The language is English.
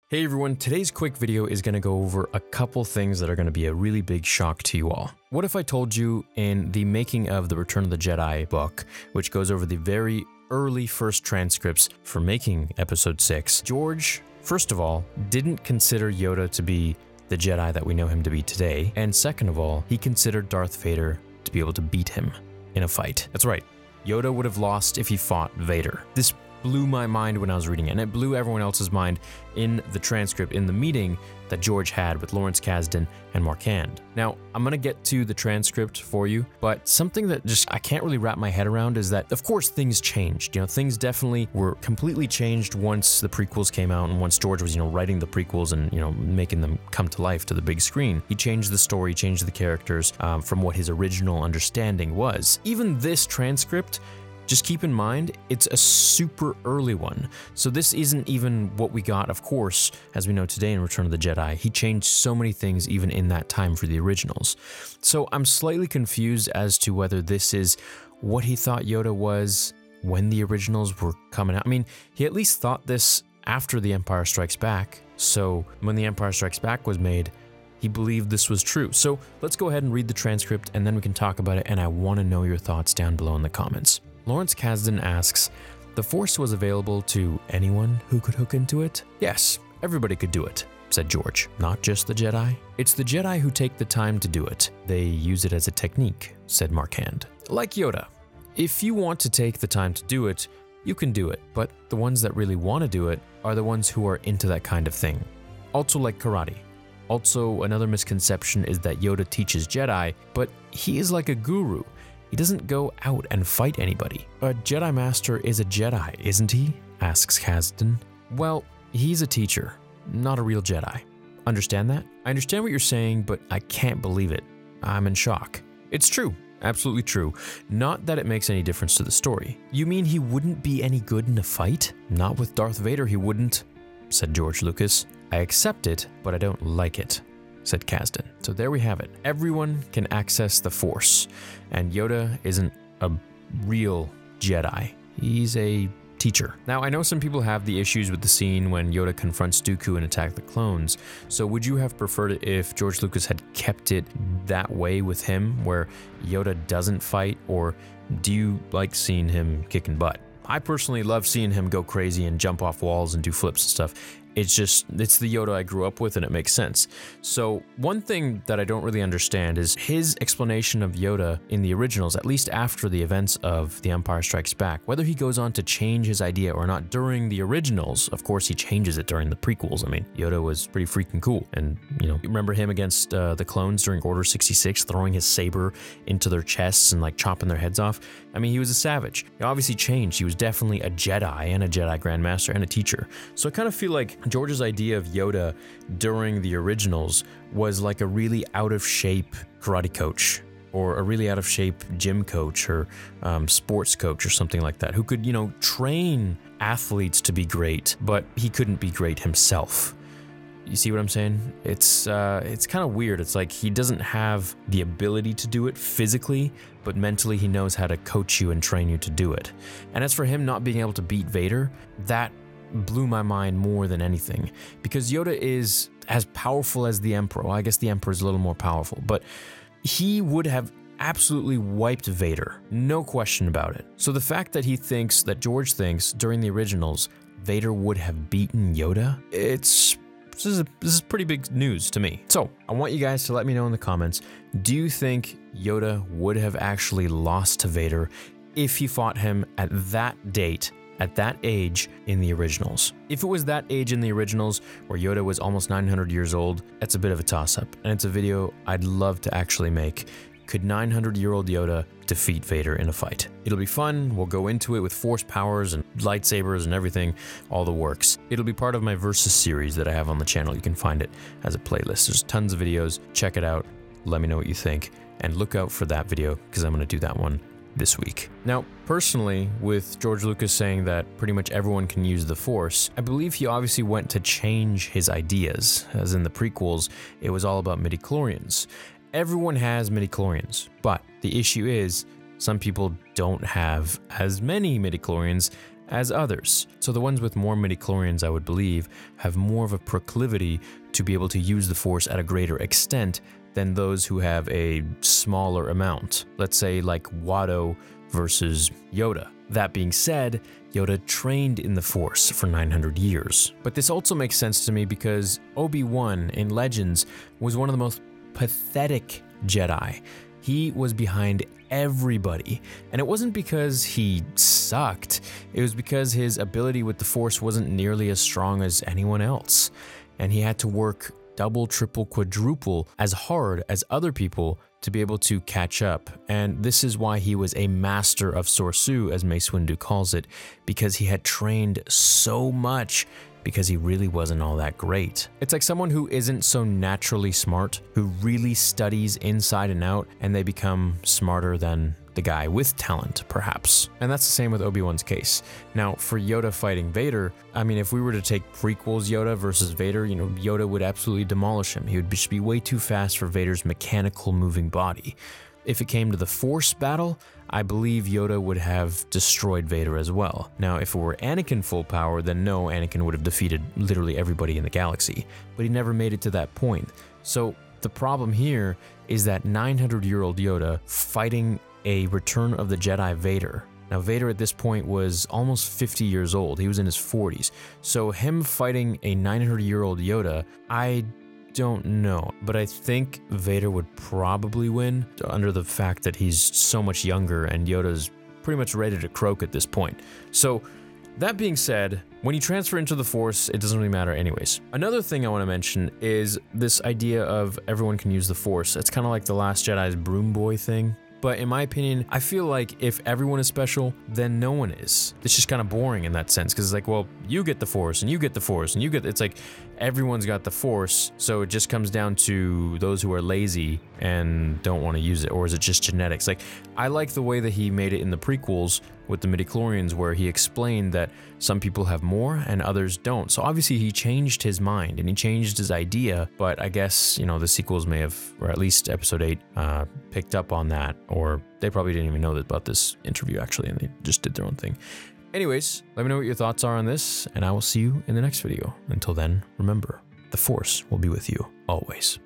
Hey everyone, today's quick video is going to go over a couple things that are going to be a really big shock to you all. What if I told you in the making of the Return of the Jedi book, which goes over the very early first transcripts for making episode 6, George, first of all, didn't consider Yoda to be the Jedi that we know him to be today, and second of all, he considered Darth Vader to be able to beat him in a fight. That's right, Yoda would have lost if he fought Vader. This blew my mind when I was reading it, and it blew everyone else's mind in the transcript, in the meeting that George had with Lawrence Kasdan and Marquand. Now, I'm going to get to the transcript for you, but something that just I can't really wrap my head around is that, of course, things changed. Things definitely were completely changed once the prequels came out and once George was, writing the prequels and, making them come to life to the big screen. He changed the story, changed the characters from what his original understanding was. Even this transcript, just keep in mind, it's a super early one. So this isn't even what we got, of course, as we know today in Return of the Jedi. He changed so many things even in that time for the originals. So I'm slightly confused as to whether this is what he thought Yoda was when the originals were coming out. I mean, he at least thought this after The Empire Strikes Back. So when The Empire Strikes Back was made, he believed this was true. So let's go ahead and read the transcript and then we can talk about it, and I want to know your thoughts down below in the comments. Lawrence Kasdan asks, "The Force was available to anyone who could hook into it?" "Yes, everybody could do it," said George. "Not just the Jedi? It's the Jedi who take the time to do it. They use it as a technique," said Marquand. "Like Yoda. If you want to take the time to do it, you can do it, but the ones that really want to do it are the ones who are into that kind of thing. Also like karate. Also, another misconception is that Yoda teaches Jedi, but he is like a guru. He doesn't go out and fight anybody." "A Jedi Master is a Jedi, isn't he?" asks Kasdan. "Well, he's a teacher, not a real Jedi. Understand that?" "I understand what you're saying, but I can't believe it. I'm in shock." "It's true, absolutely true. Not that it makes any difference to the story." "You mean he wouldn't be any good in a fight?" "Not with Darth Vader, he wouldn't," said George Lucas. "I accept it, but I don't like it," said Kasdan. So there we have it. Everyone can access the Force, and Yoda isn't a real Jedi. He's a teacher. Now, I know some people have the issues with the scene when Yoda confronts Dooku and Attack the Clones, so would you have preferred it if George Lucas had kept it that way with him, where Yoda doesn't fight, or do you like seeing him kicking butt? I personally love seeing him go crazy and jump off walls and do flips and stuff. It's the Yoda I grew up with, and it makes sense. So one thing that I don't really understand is his explanation of Yoda in the originals, at least after the events of The Empire Strikes Back, whether he goes on to change his idea or not during the originals. Of course, he changes it during the prequels. I mean, Yoda was pretty freaking cool. And, you remember him against the clones during Order 66, throwing his saber into their chests and like chopping their heads off? I mean, he was a savage. He obviously changed. He was definitely a Jedi and a Jedi Grandmaster and a teacher. So I kind of feel like George's idea of Yoda during the originals was like a really out-of-shape karate coach, or a really out-of-shape gym coach, or sports coach, or something like that, who could, train athletes to be great, but he couldn't be great himself. You see what I'm saying? It's kind of weird. It's like he doesn't have the ability to do it physically, but mentally he knows how to coach you and train you to do it. And as for him not being able to beat Vader, that blew my mind more than anything, because Yoda is as powerful as the Emperor. Well, I guess the Emperor is a little more powerful, but he would have absolutely wiped Vader, no question about it. So the fact that George thinks during the originals Vader would have beaten Yoda, this is pretty big news to me. So I want you guys to let me know in the comments, do you think Yoda would have actually lost to Vader if he fought him at that date, at that age in the originals? If it was that age in the originals where Yoda was almost 900 years old, that's a bit of a toss-up, and it's a video I'd love to actually make. Could 900-year-old Yoda defeat Vader in a fight? It'll be fun. We'll go into it with Force powers and lightsabers and everything, all the works. It'll be part of my Versus series that I have on the channel. You can find it as a playlist. There's tons of videos. Check it out. Let me know what you think, and look out for that video, because I'm going to do that one this week. Now, personally, with George Lucas saying that pretty much everyone can use the Force, I believe he obviously went to change his ideas, as in the prequels, it was all about midichlorians. Everyone has midichlorians, but the issue is some people don't have as many midichlorians as others. So the ones with more midichlorians, I would believe, have more of a proclivity to be able to use the Force at a greater extent than those who have a smaller amount. Let's say like Watto versus Yoda. That being said, Yoda trained in the Force for 900 years. But this also makes sense to me because Obi-Wan in Legends was one of the most pathetic Jedi. He was behind everybody, and it wasn't because he sucked, it was because his ability with the Force wasn't nearly as strong as anyone else, and he had to work double, triple, quadruple as hard as other people to be able to catch up. And this is why he was a master of Sorsu, as Mace Windu calls it, because he had trained so much because he really wasn't all that great. It's like someone who isn't so naturally smart, who really studies inside and out, and they become smarter than the guy with talent, perhaps. And that's the same with Obi-Wan's case. Now, for Yoda fighting Vader, I mean, if we were to take prequels Yoda versus Vader, you know, Yoda would absolutely demolish him. He would just be way too fast for Vader's mechanical moving body. If it came to the Force battle, I believe Yoda would have destroyed Vader as well. Now, if it were Anakin full power, then no, Anakin would have defeated literally everybody in the galaxy. But he never made it to that point. So the problem here is that 900-year-old Yoda fighting a Return of the Jedi Vader. Now, Vader at this point was almost 50 years old. He was in his 40s. So him fighting a 900-year-old Yoda, I don't know, but I think Vader would probably win under the fact that he's so much younger and Yoda's pretty much ready to croak at this point. So that being said, when you transfer into the Force, it doesn't really matter anyways. Another thing I want to mention is this idea of everyone can use the Force. It's kind of like the Last Jedi's broom boy thing. But in my opinion, I feel like if everyone is special, then no one is. It's just kind of boring in that sense, because it's like, well, you get the Force, and you get the Force, and you get... It's like everyone's got the Force, so it just comes down to those who are lazy and don't want to use it, or is it just genetics? Like, I like the way that he made it in the prequels with the midichlorians, where he explained that some people have more and others don't. So obviously he changed his mind and he changed his idea, but I guess, you know, the sequels may have, or at least episode 8, picked up on that, or they probably didn't even know about this interview actually, and they just did their own thing. Anyways, let me know what your thoughts are on this, and I will see you in the next video. Until then, remember, the Force will be with you always.